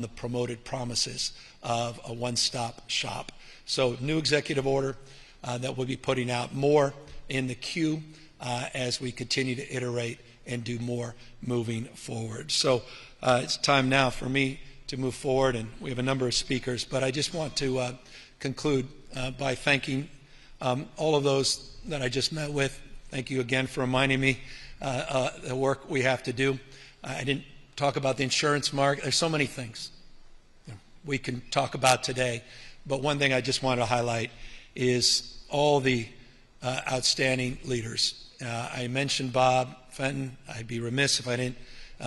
the promoted promises of a one-stop shop. So new executive order that we'll be putting out, more in the queue as we continue to iterate and do more moving forward. So it's time now for me to move forward, and we have a number of speakers, but I just want to conclude by thanking all of those that I just met with. Thank you again for reminding me the work we have to do. I didn't talk about the insurance market. There's so many things we can talk about today, but one thing I just want to highlight is all the outstanding leaders. I mentioned Bob Fenton. I'd be remiss if I didn't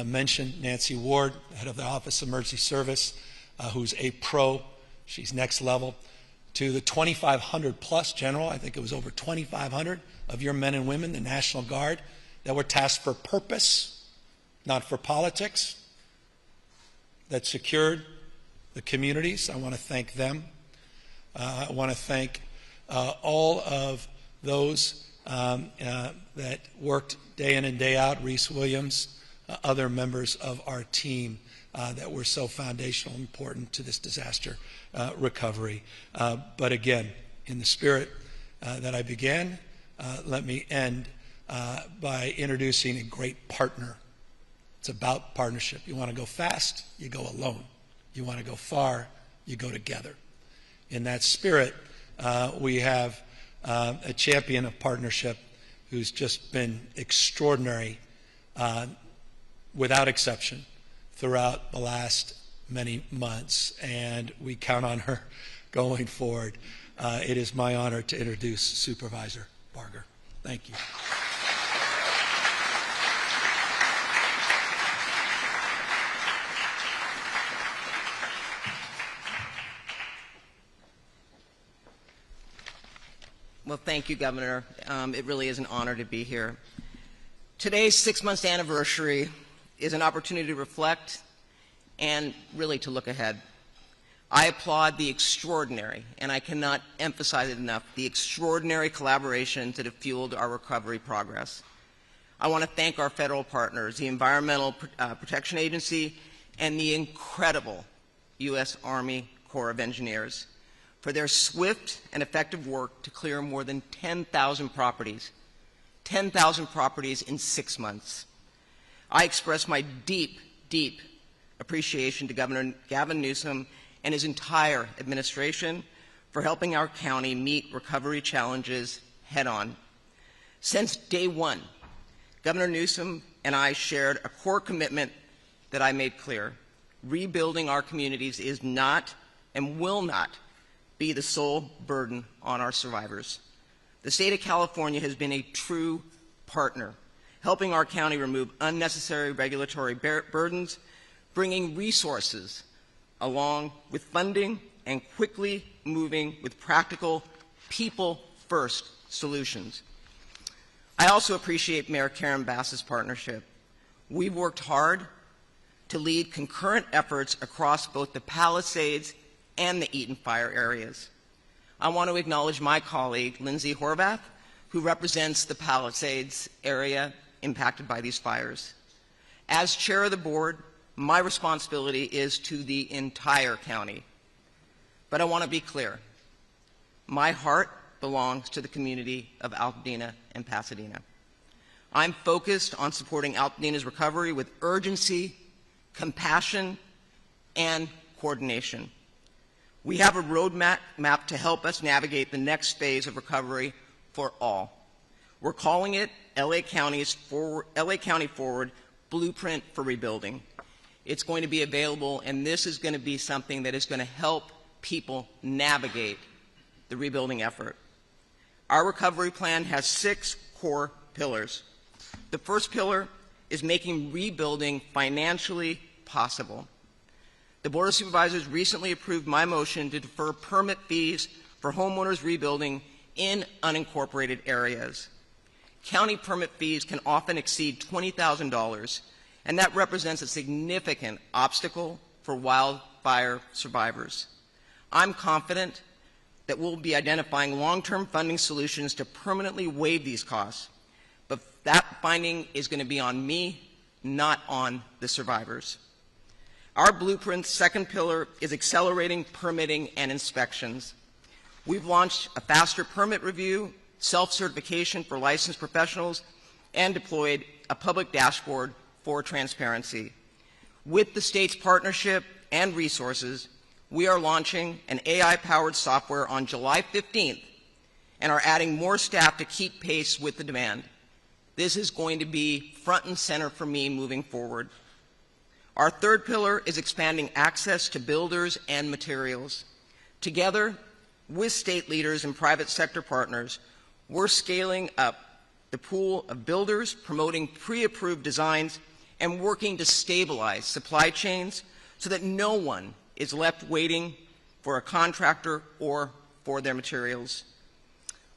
mention Nancy Ward, head of the Office of Emergency Service, who's a pro. She's next level. To the 2,500 plus general, I think it was over 2,500 of your men and women, the National Guard, that were tasked for purpose, not for politics, that secured the communities. I want to thank them. I want to thank all of those that worked day in and day out, Reese Williams, other members of our team that were so foundational and important to this disaster recovery. But again, in the spirit that I began, let me end by introducing a great partner. It's about partnership. You want to go fast, you go alone. You want to go far, you go together. In that spirit, we have a champion of partnership who's just been extraordinary, without exception, throughout the last many months, and we count on her going forward. It is my honor to introduce Supervisor Barger. Thank you. Well, thank you, Governor. It really is an honor to be here. Today's 6-month anniversary is an opportunity to reflect and really to look ahead. I applaud the extraordinary, and I cannot emphasize it enough, the extraordinary collaborations that have fueled our recovery progress. I want to thank our federal partners, the Environmental Protection Agency, and the incredible U.S. Army Corps of Engineers for their swift and effective work to clear more than 10,000 properties. 10,000 properties in 6 months. I express my deep, deep appreciation to Governor Gavin Newsom and his entire administration for helping our county meet recovery challenges head-on. Since day one, Governor Newsom and I shared a core commitment that I made clear. Rebuilding our communities is not and will not be the sole burden on our survivors. The state of California has been a true partner, helping our county remove unnecessary regulatory burdens, bringing resources along with funding, and quickly moving with practical, people-first solutions. I also appreciate Mayor Karen Bass's partnership. We've worked hard to lead concurrent efforts across both the Palisades and the Eaton Fire areas. I want to acknowledge my colleague, Lindsay Horvath, who represents the Palisades area impacted by these fires. As chair of the board, my responsibility is to the entire county. But I want to be clear. My heart belongs to the community of Altadena and Pasadena. I'm focused on supporting Altadena's recovery with urgency, compassion, and coordination. We have a roadmap to help us navigate the next phase of recovery for all. We're calling it LA County Forward Blueprint for Rebuilding. It's going to be available, and this is going to be something that is going to help people navigate the rebuilding effort. Our recovery plan has 6 core pillars. The first pillar is making rebuilding financially possible. The Board of Supervisors recently approved my motion to defer permit fees for homeowners rebuilding in unincorporated areas. County permit fees can often exceed $20,000, and that represents a significant obstacle for wildfire survivors. I'm confident that we'll be identifying long-term funding solutions to permanently waive these costs, but that finding is going to be on me, not on the survivors. Our blueprint's second pillar is accelerating permitting and inspections. We've launched a faster permit review, self-certification for licensed professionals, and deployed a public dashboard for transparency. With the state's partnership and resources, we are launching an AI-powered software on July 15th and are adding more staff to keep pace with the demand. This is going to be front and center for me moving forward. Our third pillar is expanding access to builders and materials. Together with state leaders and private sector partners, we're scaling up the pool of builders, promoting pre-approved designs, and working to stabilize supply chains so that no one is left waiting for a contractor or for their materials.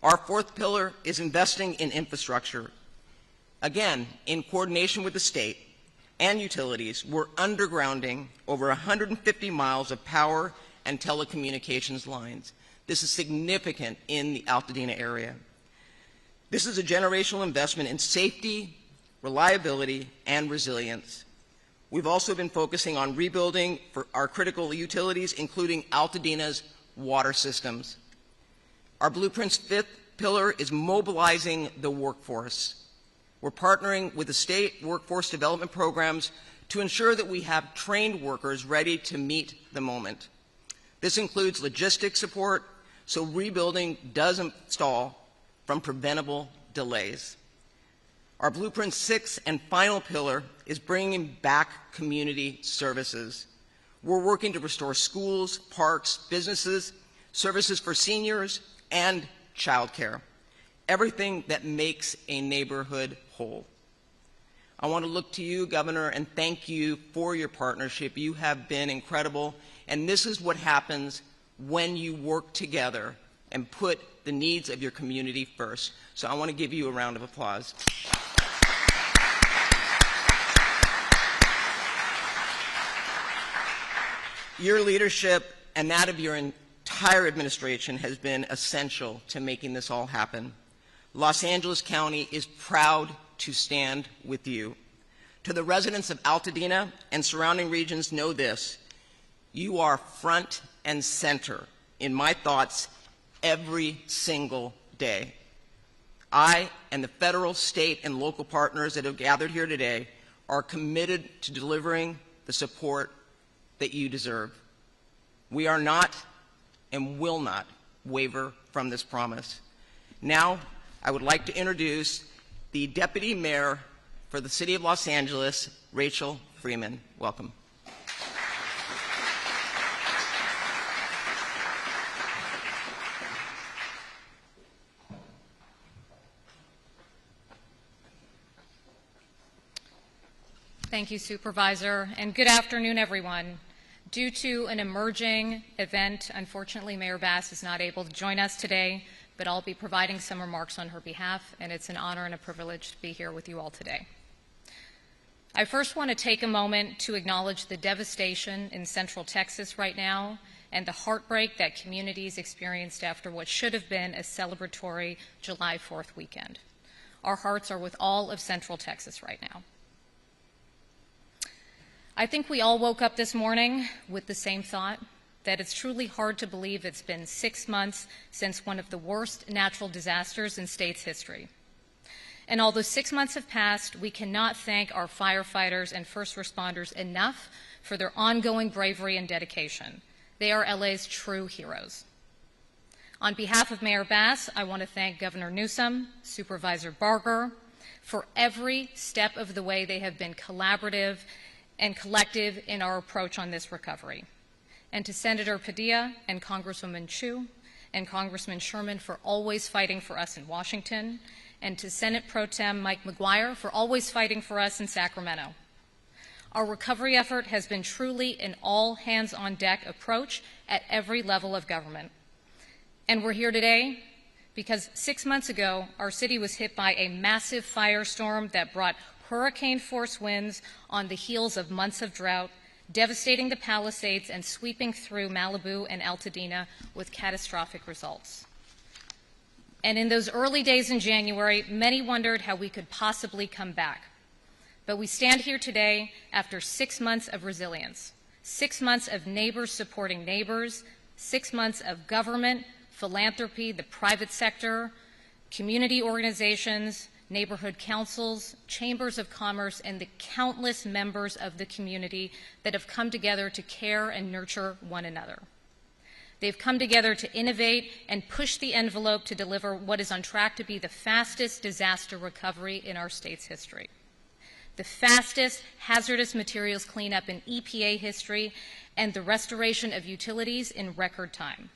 Our fourth pillar is investing in infrastructure. Again, in coordination with the state and utilities, we're undergrounding over 150 miles of power and telecommunications lines. This is significant in the Altadena area. This is a generational investment in safety, reliability, and resilience. We've also been focusing on rebuilding for our critical utilities, including Altadena's water systems. Our blueprint's fifth pillar is mobilizing the workforce. We're partnering with the state workforce development programs to ensure that we have trained workers ready to meet the moment. This includes logistics support so rebuilding doesn't stall from preventable delays. Our blueprint's sixth and final pillar is bringing back community services. We're working to restore schools, parks, businesses, services for seniors, and childcare. Everything that makes a neighborhood whole. I want to look to you, Governor, and thank you for your partnership. You have been incredible, and this is what happens when you work together and put the needs of your community first. So I want to give you a round of applause. Your leadership and that of your entire administration has been essential to making this all happen. Los Angeles County is proud to stand with you. To the residents of Altadena and surrounding regions, know this: you are front and center in my thoughts every single day. I and the federal, state, and local partners that have gathered here today are committed to delivering the support that you deserve. We are not and will not waver from this promise. Now, I would like to introduce the Deputy Mayor for the City of Los Angeles, Rachel Freeman. Welcome. Thank you, Supervisor, and good afternoon, everyone. Due to an emerging event, unfortunately, Mayor Bass is not able to join us today, but I'll be providing some remarks on her behalf, and it's an honor and a privilege to be here with you all today. I first want to take a moment to acknowledge the devastation in Central Texas right now and the heartbreak that communities experienced after what should have been a celebratory July 4th weekend. Our hearts are with all of Central Texas right now. I think we all woke up this morning with the same thought, that it's truly hard to believe it's been 6 months since one of the worst natural disasters in state's history. And although 6 months have passed, we cannot thank our firefighters and first responders enough for their ongoing bravery and dedication. They are LA's true heroes. On behalf of Mayor Bass, I want to thank Governor Newsom, Supervisor Barger, for every step of the way they have been collaborative and collective in our approach on this recovery. And to Senator Padilla and Congresswoman Chu and Congressman Sherman for always fighting for us in Washington, and to Senate Pro Tem Mike McGuire for always fighting for us in Sacramento. Our recovery effort has been truly an all-hands-on-deck approach at every level of government. And we're here today because 6 months ago, our city was hit by a massive firestorm that brought hurricane-force winds on the heels of months of drought, devastating the Palisades and sweeping through Malibu and Altadena with catastrophic results. And in those early days in January, many wondered how we could possibly come back. But we stand here today after 6 months of resilience, 6 months of neighbors supporting neighbors, 6 months of government, philanthropy, the private sector, community organizations, neighborhood councils, chambers of commerce, and the countless members of the community that have come together to care and nurture one another. They've come together to innovate and push the envelope to deliver what is on track to be the fastest disaster recovery in our state's history, the fastest hazardous materials cleanup in EPA history, and the restoration of utilities in record time.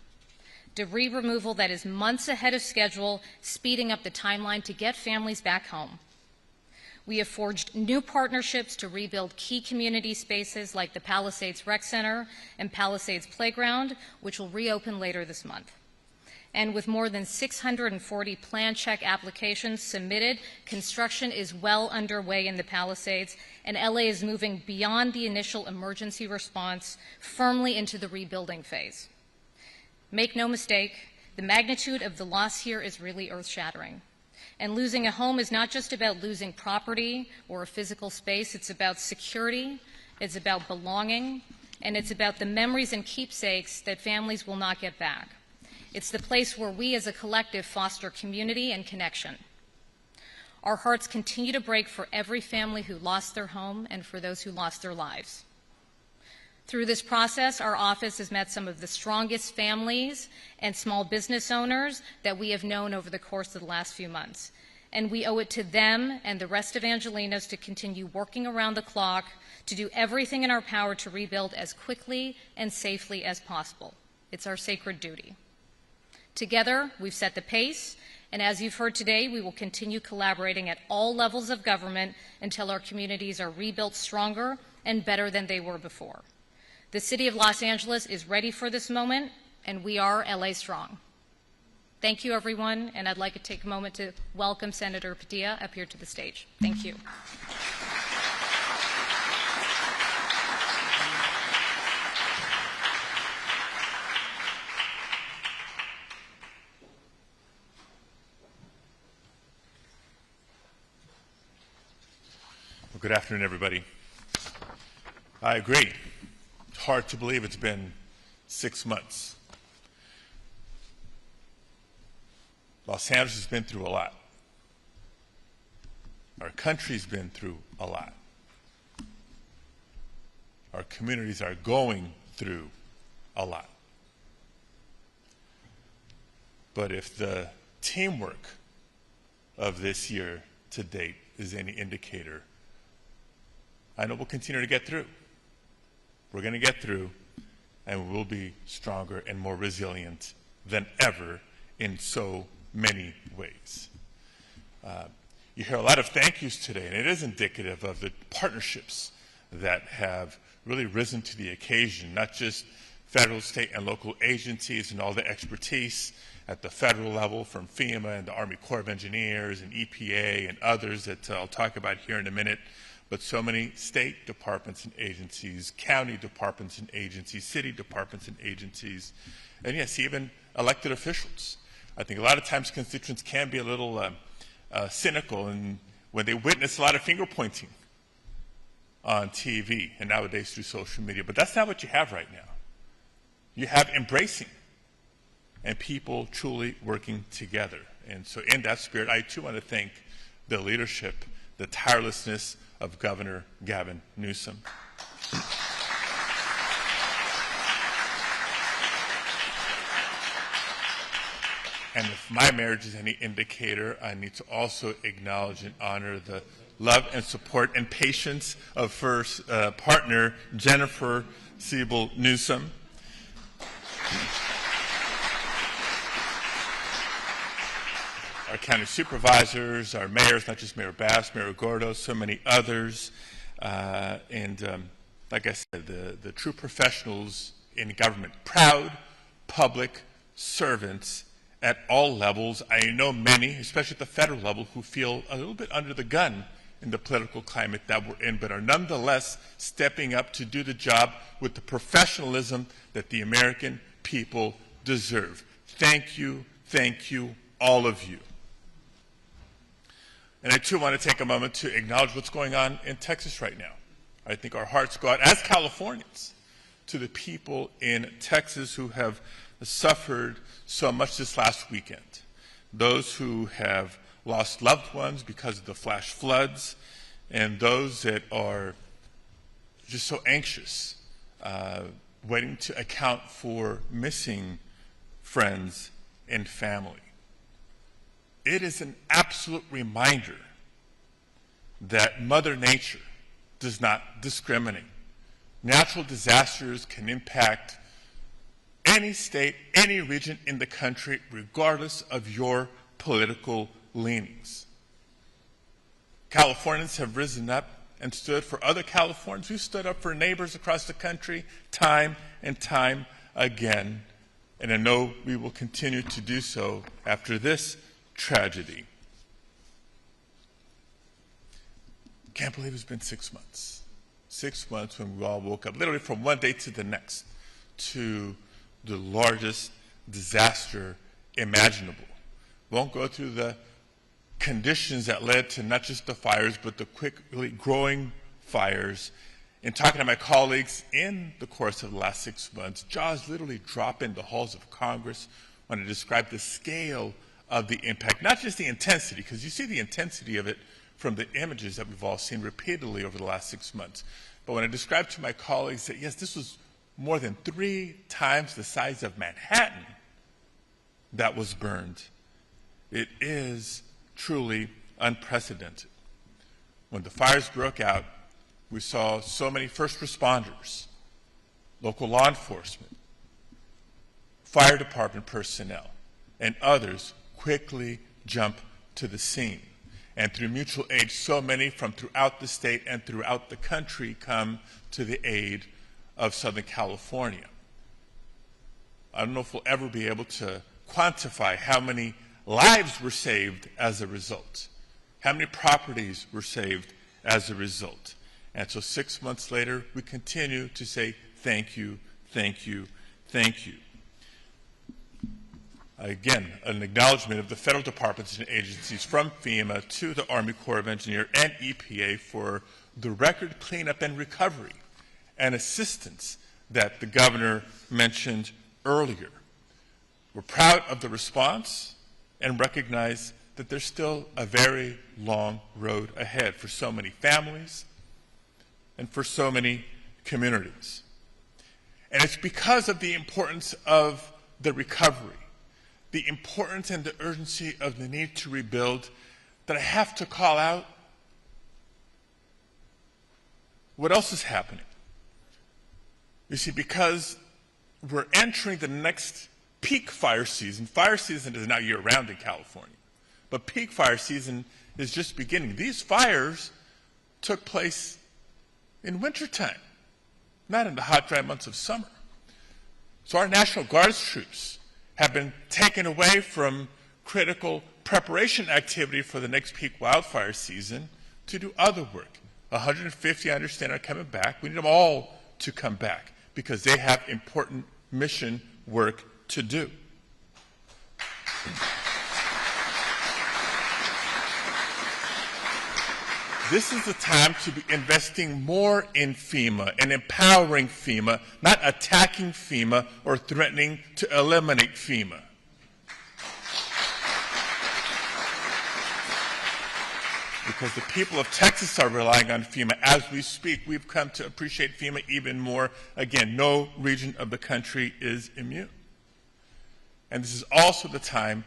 Debris removal that is months ahead of schedule, speeding up the timeline to get families back home. We have forged new partnerships to rebuild key community spaces like the Palisades Rec Center and Palisades Playground, which will reopen later this month. And with more than 640 plan check applications submitted, construction is well underway in the Palisades, and LA is moving beyond the initial emergency response firmly into the rebuilding phase. Make no mistake, the magnitude of the loss here is really earth-shattering. And losing a home is not just about losing property or a physical space. It's about security, it's about belonging, and it's about the memories and keepsakes that families will not get back. It's the place where we as a collective foster community and connection. Our hearts continue to break for every family who lost their home and for those who lost their lives. Through this process, our office has met some of the strongest families and small business owners that we have known over the course of the last few months. And we owe it to them and the rest of Angelenos to continue working around the clock to do everything in our power to rebuild as quickly and safely as possible. It's our sacred duty. Together, we've set the pace, and as you've heard today, we will continue collaborating at all levels of government until our communities are rebuilt stronger and better than they were before. The City of Los Angeles is ready for this moment, and we are LA Strong. Thank you, everyone, and I'd like to take a moment to welcome Senator Padilla up here to the stage. Thank you. Well, good afternoon, everybody. I agree. It's hard to believe it's been 6 months. Los Angeles has been through a lot. Our country's been through a lot. Our communities are going through a lot. But if the teamwork of this year to date is any indicator, I know we'll continue to get through. We're going to get through, and we'll be stronger and more resilient than ever in so many ways. You hear a lot of thank yous today, and it is indicative of the partnerships that have really risen to the occasion, not just federal, state, and local agencies and all the expertise at the federal level from FEMA and the Army Corps of Engineers and EPA and others that I'll talk about here in a minute, but so many state departments and agencies, county departments and agencies, city departments and agencies, and yes, even elected officials. I think a lot of times constituents can be a little cynical when they witness a lot of finger pointing on TV and nowadays through social media, but that's not what you have right now. You have embracing and people truly working together. And so in that spirit, I too want to thank the leadership, the tirelessness of Governor Gavin Newsom. And if my marriage is any indicator, I need to also acknowledge and honor the love and support and patience of first partner Jennifer Siebel Newsom. Our county supervisors, our mayors, not just Mayor Bass, Mayor Gordo, so many others. Like I said, the true professionals in government, proud public servants at all levels. I know many, especially at the federal level, who feel a little bit under the gun in the political climate that we're in, but are nonetheless stepping up to do the job with the professionalism that the American people deserve. Thank you, all of you. And I too want to take a moment to acknowledge what's going on in Texas right now. I think our hearts go out as Californians to the people in Texas who have suffered so much this last weekend. Those who have lost loved ones because of the flash floods, and those that are just so anxious, waiting to account for missing friends and family. It is an absolute reminder that Mother Nature does not discriminate. Natural disasters can impact any state, any region in the country, regardless of your political leanings. Californians have risen up and stood for other Californians. We've stood up for neighbors across the country time and time again, and I know we will continue to do so after this tragedy. Can't believe it's been 6 months. 6 months when we all woke up, literally from one day to the next, to the largest disaster imaginable. Won't go through the conditions that led to not just the fires, but the quickly growing fires. In talking to my colleagues in the course of the last 6 months, jaws literally drop in the halls of Congress when I describe the scale of the impact, not just the intensity, because you see the intensity of it from the images that we've all seen repeatedly over the last 6 months. But when I described to my colleagues that, yes, this was more than 3 times the size of Manhattan that was burned, it is truly unprecedented. When the fires broke out, we saw so many first responders, local law enforcement, fire department personnel, and others quickly jump to the scene. And through mutual aid, so many from throughout the state and throughout the country come to the aid of Southern California. I don't know if we'll ever be able to quantify how many lives were saved as a result, how many properties were saved as a result. And so 6 months later, we continue to say thank you, thank you, thank you. Again, an acknowledgement of the federal departments and agencies from FEMA to the Army Corps of Engineers and EPA for the record cleanup and recovery and assistance that the governor mentioned earlier. We're proud of the response and recognize that there's still a very long road ahead for so many families and for so many communities. And it's because of the importance of the recovery, the importance and the urgency of the need to rebuild, that I have to call out what else is happening. You see, because we're entering the next peak fire season. Fire season is not year-round in California, but peak fire season is just beginning. These fires took place in wintertime, not in the hot, dry months of summer. So our National Guard's troops have been taken away from critical preparation activity for the next peak wildfire season to do other work. 150, I understand, are coming back. We need them all to come back because they have important mission work to do. This is the time to be investing more in FEMA and empowering FEMA, not attacking FEMA or threatening to eliminate FEMA. Because the people of Texas are relying on FEMA as we speak. We've come to appreciate FEMA even more. Again, no region of the country is immune. And this is also the time,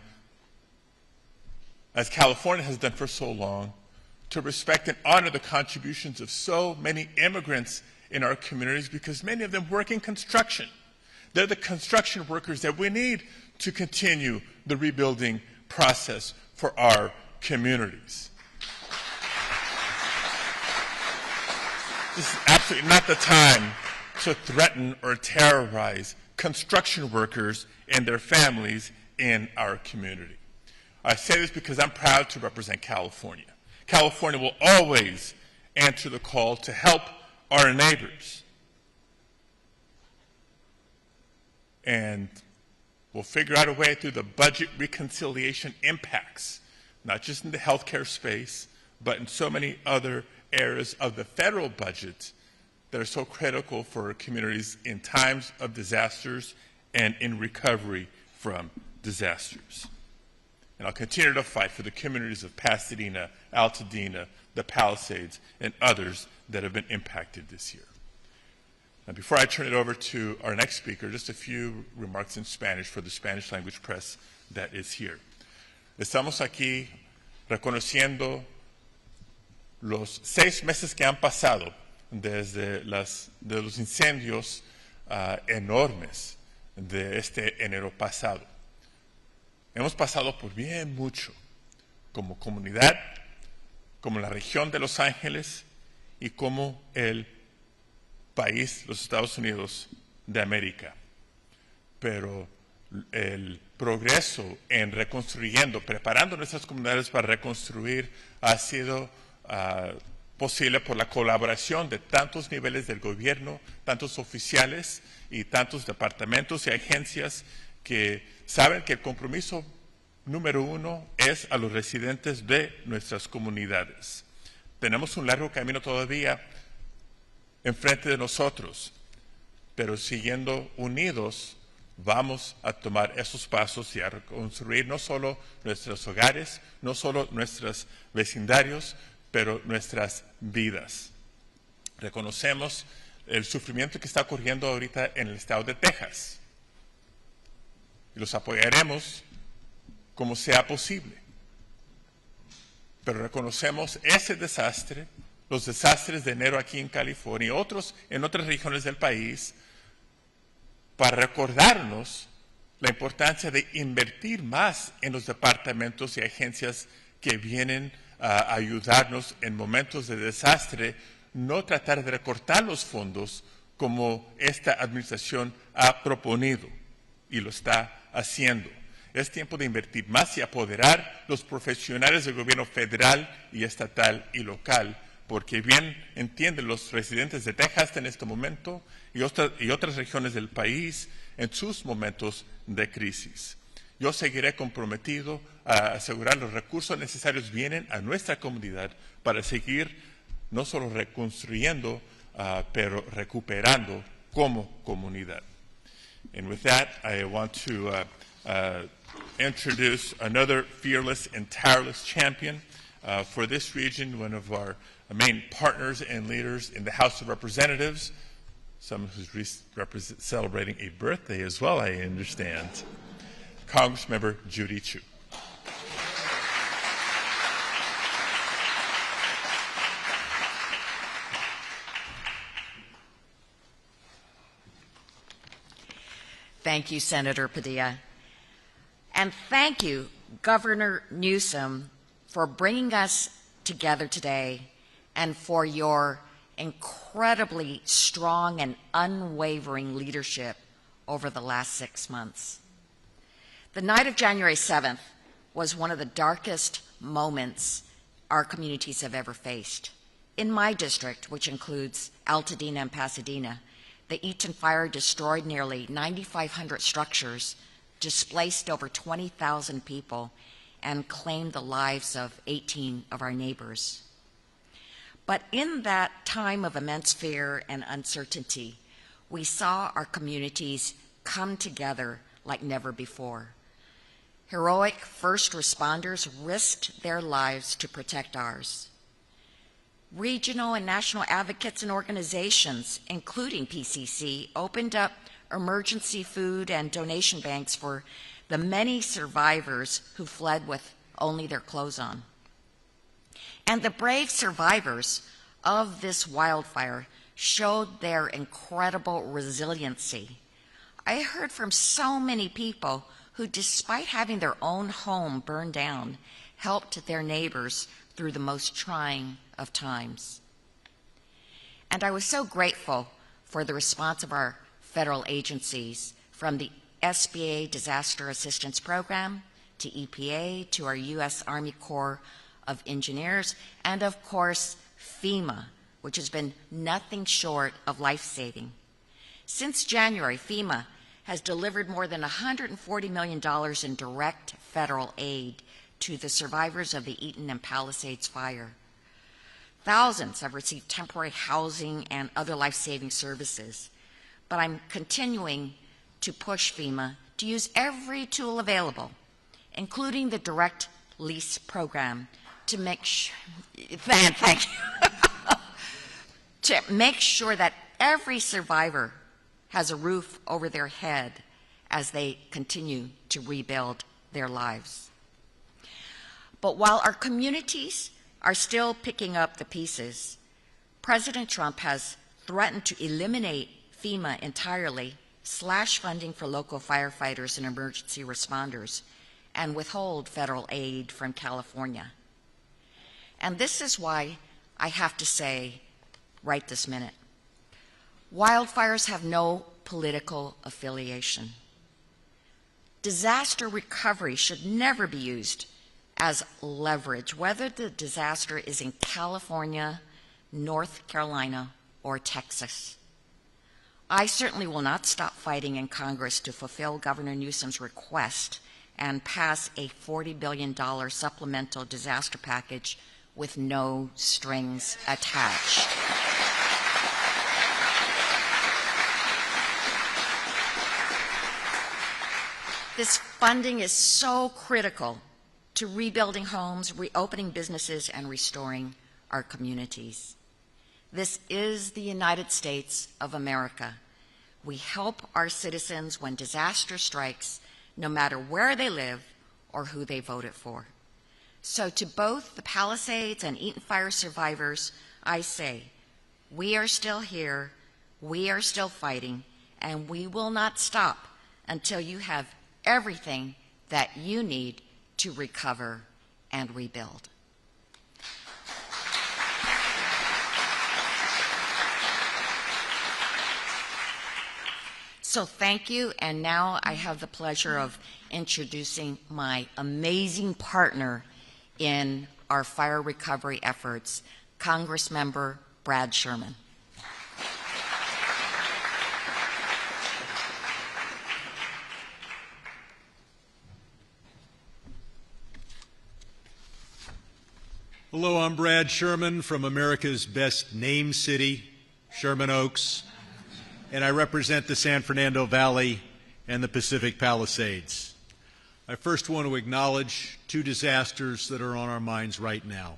as California has done for so long, to respect and honor the contributions of so many immigrants in our communities, because many of them work in construction. They're the construction workers that we need to continue the rebuilding process for our communities. This is absolutely not the time to threaten or terrorize construction workers and their families in our community. I say this because I'm proud to represent California. California will always answer the call to help our neighbors. And we'll figure out a way through the budget reconciliation impacts, not just in the healthcare space, but in so many other areas of the federal budget, that are so critical for communities in times of disasters and in recovery from disasters. And I'll continue to fight for the communities of Pasadena, Altadena, the Palisades, and others that have been impacted this year. Now, before I turn it over to our next speaker, just a few remarks in Spanish for the Spanish language press that is here. Estamos aquí reconociendo los 6 meses que han pasado desde de los incendios enormes de este enero pasado. Hemos pasado por bien mucho como comunidad, como la región de Los Ángeles y como el país, los Estados Unidos de América. Pero el progreso en reconstruyendo, preparando nuestras comunidades para reconstruir, ha sido posible por la colaboración de tantos niveles del gobierno, tantos oficiales y tantos departamentos y agencias que saben que el compromiso número 1 es a los residentes de nuestras comunidades. Tenemos un largo camino todavía enfrente de nosotros, pero siguiendo unidos vamos a tomar esos pasos y a reconstruir no solo nuestros hogares, no solo nuestros vecindarios, pero nuestras vidas. Reconocemos el sufrimiento que está ocurriendo ahorita en el estado de Texas y los apoyaremos como sea posible. Pero reconocemos ese desastre, los desastres de enero aquí en California y otros en otras regiones del país, para recordarnos la importancia de invertir más en los departamentos y agencias que vienen a ayudarnos en momentos de desastre, no tratar de recortar los fondos como esta administración ha proponido y lo está haciendo. Es tiempo de invertir más y apoderar los profesionales del gobierno federal y estatal y local, porque bien entienden los residentes de Texas en este momento y otras regiones del país en sus momentos de crisis. Yo seguiré comprometido a asegurar los recursos necesarios vienen a nuestra comunidad para seguir no solo reconstruyendo, pero recuperando como comunidad. And with that, I want to introduce another fearless and tireless champion for this region, one of our main partners and leaders in the House of Representatives, someone who's celebrating a birthday as well, I understand, Congressmember Judy Chu. Thank you, Senator Padilla. And thank you, Governor Newsom, for bringing us together today and for your incredibly strong and unwavering leadership over the last 6 months. The night of January 7th was one of the darkest moments our communities have ever faced. In my district, which includes Altadena and Pasadena, the Eaton fire destroyed nearly 9,500 structures, displaced over 20,000 people, and claimed the lives of 18 of our neighbors. But in that time of immense fear and uncertainty, we saw our communities come together like never before. Heroic first responders risked their lives to protect ours. Regional and national advocates and organizations, including PCC, opened up emergency food and donation banks for the many survivors who fled with only their clothes on. And the brave survivors of this wildfire showed their incredible resiliency. I heard from so many people who, despite having their own home burned down, helped their neighbors through the most trying of times. And I was so grateful for the response of our federal agencies, from the SBA Disaster Assistance Program to EPA to our U.S. Army Corps of Engineers, and of course FEMA, which has been nothing short of life-saving. Since January, FEMA has delivered more than $140 million in direct federal aid to the survivors of the Eaton and Palisades fire. Thousands have received temporary housing and other life-saving services. But I'm continuing to push FEMA to use every tool available, including the direct lease program, to make sure, thank you, to make sure that every survivor has a roof over their head as they continue to rebuild their lives. But while our communities are still picking up the pieces, President Trump has threatened to eliminate FEMA entirely, slash funding for local firefighters and emergency responders, and withhold federal aid from California. And this is why I have to say, right this minute, wildfires have no political affiliation. Disaster recovery should never be used as leverage, whether the disaster is in California, North Carolina, or Texas. I certainly will not stop fighting in Congress to fulfill Governor Newsom's request and pass a $40 billion supplemental disaster package with no strings attached. This funding is so critical to rebuilding homes, reopening businesses, and restoring our communities. This is the United States of America. We help our citizens when disaster strikes, no matter where they live or who they voted for. So to both the Palisades and Eaton Fire survivors, I say, we are still here, we are still fighting, and we will not stop until you have everything that you need to recover and rebuild. So thank you, and now I have the pleasure of introducing my amazing partner in our fire recovery efforts, Congressmember Brad Sherman. Hello, I'm Brad Sherman from America's best named city, Sherman Oaks, and I represent the San Fernando Valley and the Pacific Palisades. I first want to acknowledge two disasters that are on our minds right now.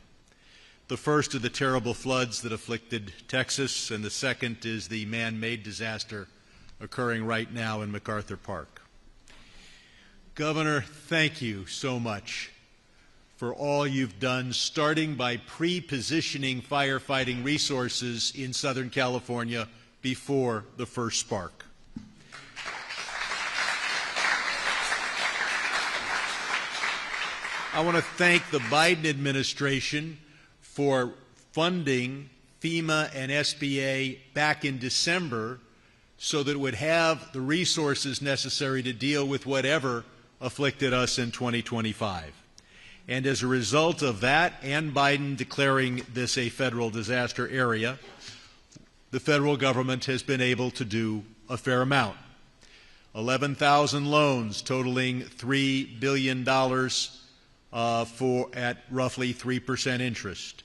The first are the terrible floods that afflicted Texas, and the second is the man-made disaster occurring right now in MacArthur Park. Governor, thank you so much for all you've done, starting by pre-positioning firefighting resources in Southern California before the first spark. I want to thank the Biden administration for funding FEMA and SBA back in December so that it would have the resources necessary to deal with whatever afflicted us in 2025. And as a result of that and Biden declaring this a federal disaster area, the federal government has been able to do a fair amount. 11,000 loans totaling $3 billion at roughly 3% interest.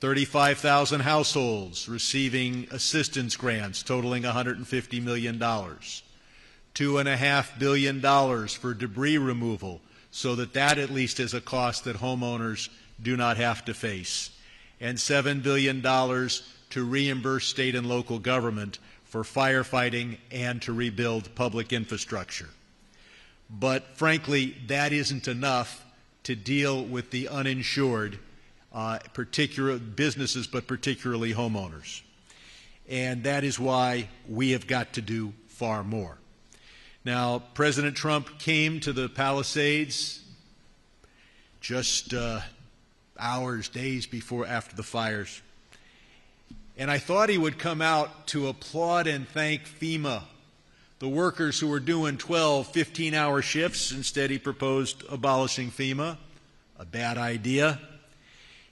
35,000 households receiving assistance grants totaling $150 million. $2.5 billion for debris removal, so that at least is a cost that homeowners do not have to face, and $7 billion to reimburse state and local government for firefighting and to rebuild public infrastructure. But frankly, that isn't enough to deal with the uninsured, particular businesses, but particularly homeowners. And that is why we have got to do far more. Now, President Trump came to the Palisades just hours, days after the fires. And I thought he would come out to applaud and thank FEMA, the workers who were doing 12, 15-hour shifts. Instead, he proposed abolishing FEMA, a bad idea.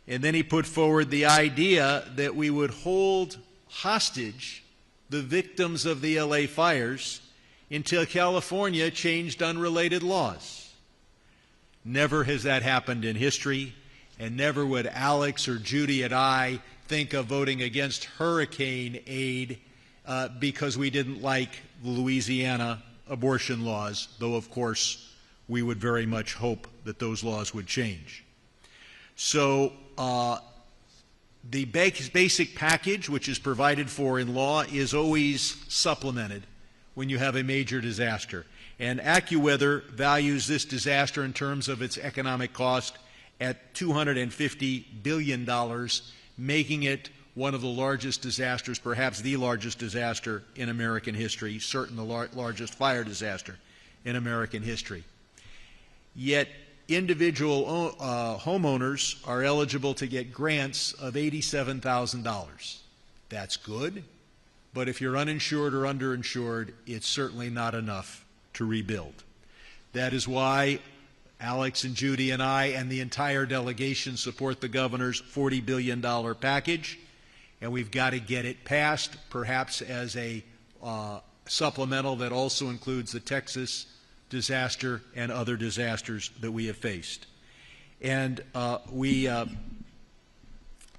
And then he put forward the idea that we would hold hostage the victims of the LA fires until California changed unrelated laws. Never has that happened in history, and never would Alex or Judy and I think of voting against hurricane aid because we didn't like the Louisiana abortion laws, though of course we would very much hope that those laws would change. So the basic package, which is provided for in law, is always supplemented when you have a major disaster. And AccuWeather values this disaster in terms of its economic cost at $250 billion, making it one of the largest disasters, perhaps the largest disaster in American history, certainly the largest fire disaster in American history. Yet individual homeowners are eligible to get grants of $87,000. That's good, but if you're uninsured or underinsured, it's certainly not enough to rebuild. That is why Alex and Judy and I and the entire delegation support the governor's $40 billion package, and we've got to get it passed, perhaps as a supplemental that also includes the Texas disaster and other disasters that we have faced. And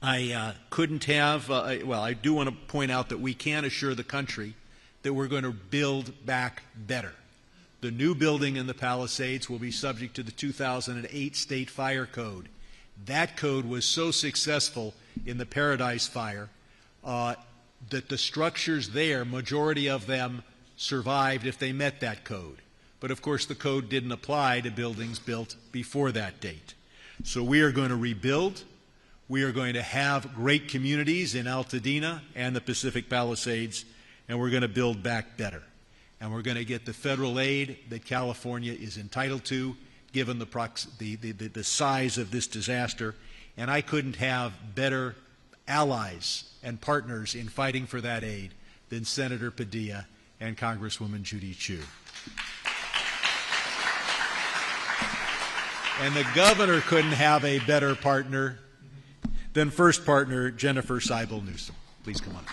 I couldn't have, well, I do want to point out that we can assure the country that we're going to build back better. The new building in the Palisades will be subject to the 2008 State Fire Code. That code was so successful in the Paradise Fire that the structures there, majority of them survived if they met that code. But of course the code didn't apply to buildings built before that date. So we are going to rebuild. We are going to have great communities in Altadena and the Pacific Palisades, and we're going to build back better. And we're going to get the federal aid that California is entitled to, given the size of this disaster. And I couldn't have better allies and partners in fighting for that aid than Senator Padilla and Congresswoman Judy Chu. And the governor couldn't have a better partner than first partner Jennifer Seibel Newsom. Please come on up.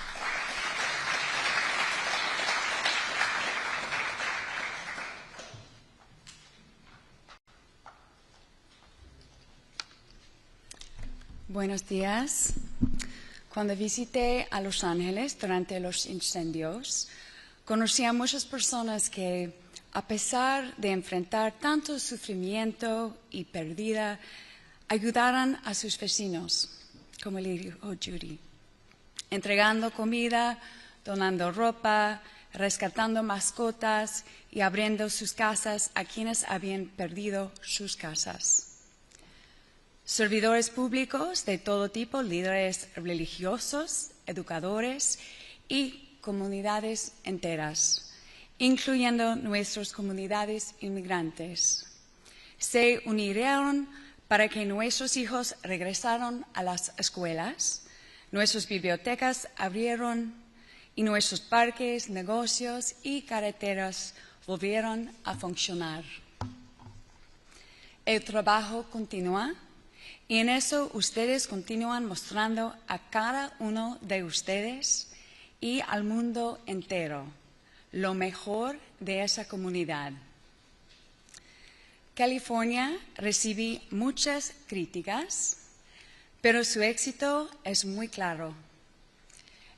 Buenos días. Cuando visité a Los Ángeles durante los incendios, conocí a muchas personas que, a pesar de enfrentar tanto sufrimiento y pérdida, ayudaron a sus vecinos, como le dijo Judy, entregando comida, donando ropa, rescatando mascotas y abriendo sus casas a quienes habían perdido sus casas. Servidores públicos de todo tipo, líderes religiosos, educadores y comunidades enteras, incluyendo nuestras comunidades inmigrantes, se unieron para que nuestros hijos regresaran a las escuelas, nuestras bibliotecas abrieron y nuestros parques, negocios y carreteras volvieron a funcionar. El trabajo continúa. Y en eso ustedes continúan mostrando a cada uno de ustedes y al mundo entero lo mejor de esa comunidad. California recibe muchas críticas, pero su éxito es muy claro.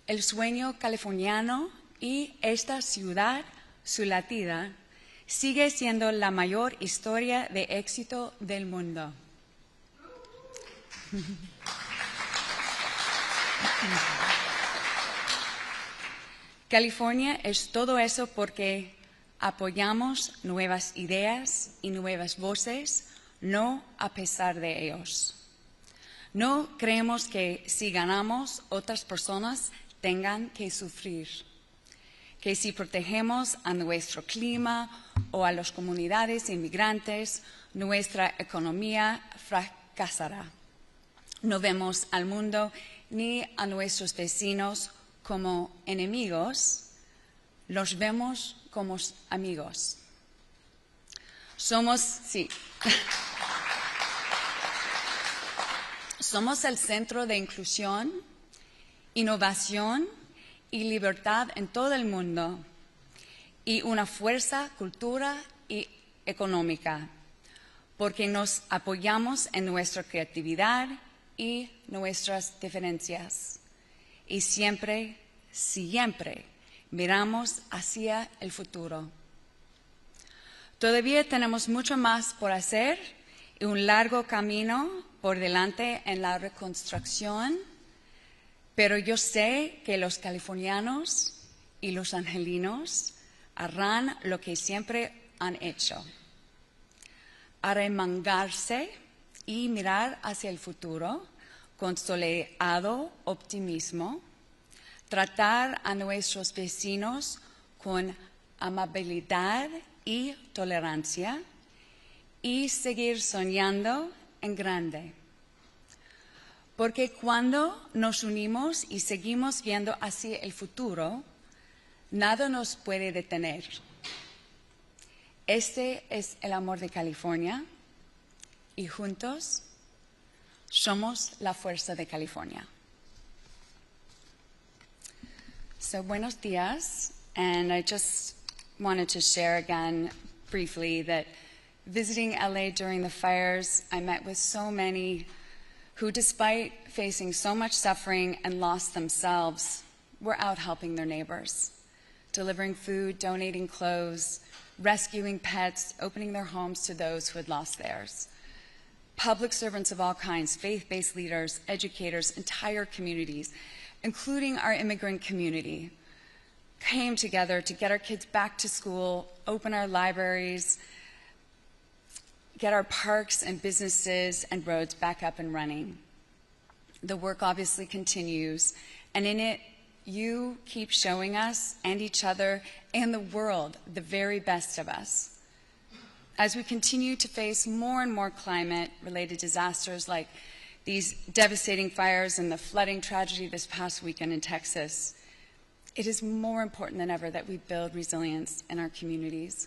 El sueño californiano y esta ciudad, su latida, sigue siendo la mayor historia de éxito del mundo. California es todo eso porque apoyamos nuevas ideas y nuevas voces, no a pesar de ellos. No creemos que si ganamos, otras personas tengan que sufrir. Que si protegemos a nuestro clima o a las comunidades inmigrantes, nuestra economía fracasará. No vemos al mundo ni a nuestros vecinos como enemigos, los vemos como amigos. Somos el centro de inclusión, innovación y libertad en todo el mundo y una fuerza cultural y económica, porque nos apoyamos en nuestra creatividad, y nuestras diferencias. Y siempre, siempre miramos hacia el futuro. Todavía tenemos mucho más por hacer y un largo camino por delante en la reconstrucción, pero yo sé que los californianos y los angelinos harán lo que siempre han hecho: arremangarse y mirar hacia el futuro con soleado optimismo, tratar a nuestros vecinos con amabilidad y tolerancia y seguir soñando en grande. Porque cuando nos unimos y seguimos viendo hacia el futuro, nada nos puede detener. Este es el amor de California y juntos somos la fuerza de California. So, buenos días, and I just wanted to share again briefly that visiting LA during the fires, I met with so many who, despite facing so much suffering and loss themselves, were out helping their neighbors, delivering food, donating clothes, rescuing pets, opening their homes to those who had lost theirs. Public servants of all kinds, faith-based leaders, educators, entire communities, including our immigrant community, came together to get our kids back to school, open our libraries, get our parks and businesses and roads back up and running. The work obviously continues, and in it, you keep showing us and each other and the world the very best of us. As we continue to face more and more climate-related disasters like these devastating fires and the flooding tragedy this past weekend in Texas, it is more important than ever that we build resilience in our communities.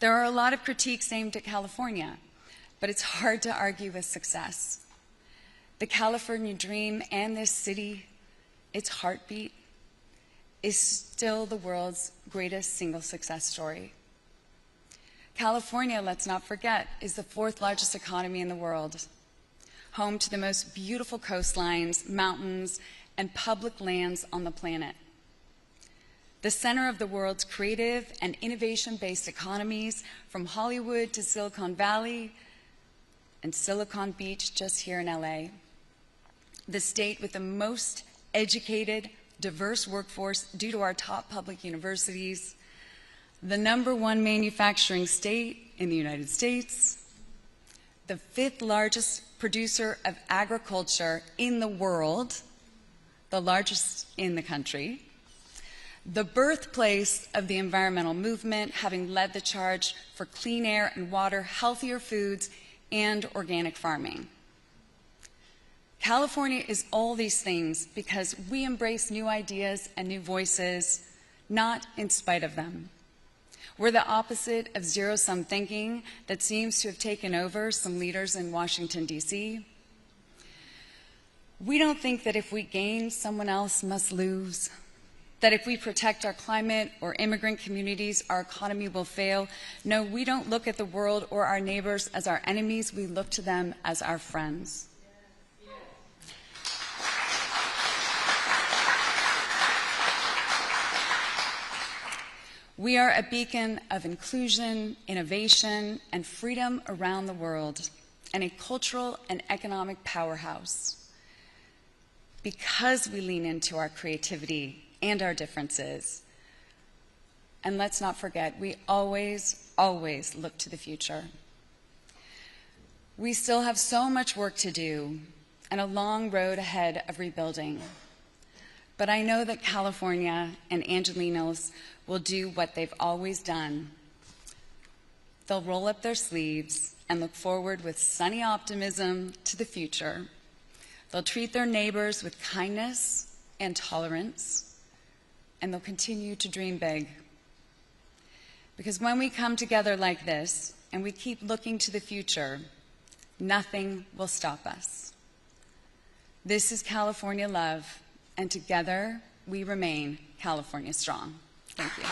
There are a lot of critiques aimed at California, but it's hard to argue with success. The California dream and this city, its heartbeat, is still the world's greatest single success story. California, let's not forget, is the fourth largest economy in the world, home to the most beautiful coastlines, mountains, and public lands on the planet. The center of the world's creative and innovation-based economies, from Hollywood to Silicon Valley and Silicon Beach just here in LA. The state with the most educated, diverse workforce due to our top public universities, the #1 manufacturing state in the United States, the 5th largest producer of agriculture in the world, the largest in the country, the birthplace of the environmental movement, having led the charge for clean air and water, healthier foods, and organic farming. California is all these things because we embrace new ideas and new voices, not in spite of them. We're the opposite of zero-sum thinking that seems to have taken over some leaders in Washington, D.C. We don't think that if we gain, someone else must lose, that if we protect our climate or immigrant communities, our economy will fail. No, we don't look at the world or our neighbors as our enemies. We look to them as our friends. We are a beacon of inclusion, innovation, and freedom around the world, and a cultural and economic powerhouse. Because we lean into our creativity and our differences. And let's not forget, we always, always look to the future. We still have so much work to do and a long road ahead of rebuilding. But I know that California and Angelenos will do what they've always done. They'll roll up their sleeves and look forward with sunny optimism to the future. They'll treat their neighbors with kindness and tolerance, and they'll continue to dream big. Because when we come together like this and we keep looking to the future, nothing will stop us. This is California love, and together we remain California strong. Thank you.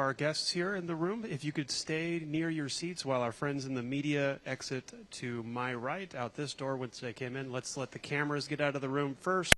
our guests here in the room. If you could stay near your seats while our friends in the media exit to my right, out this door once they came in. Let's let the cameras get out of the room first.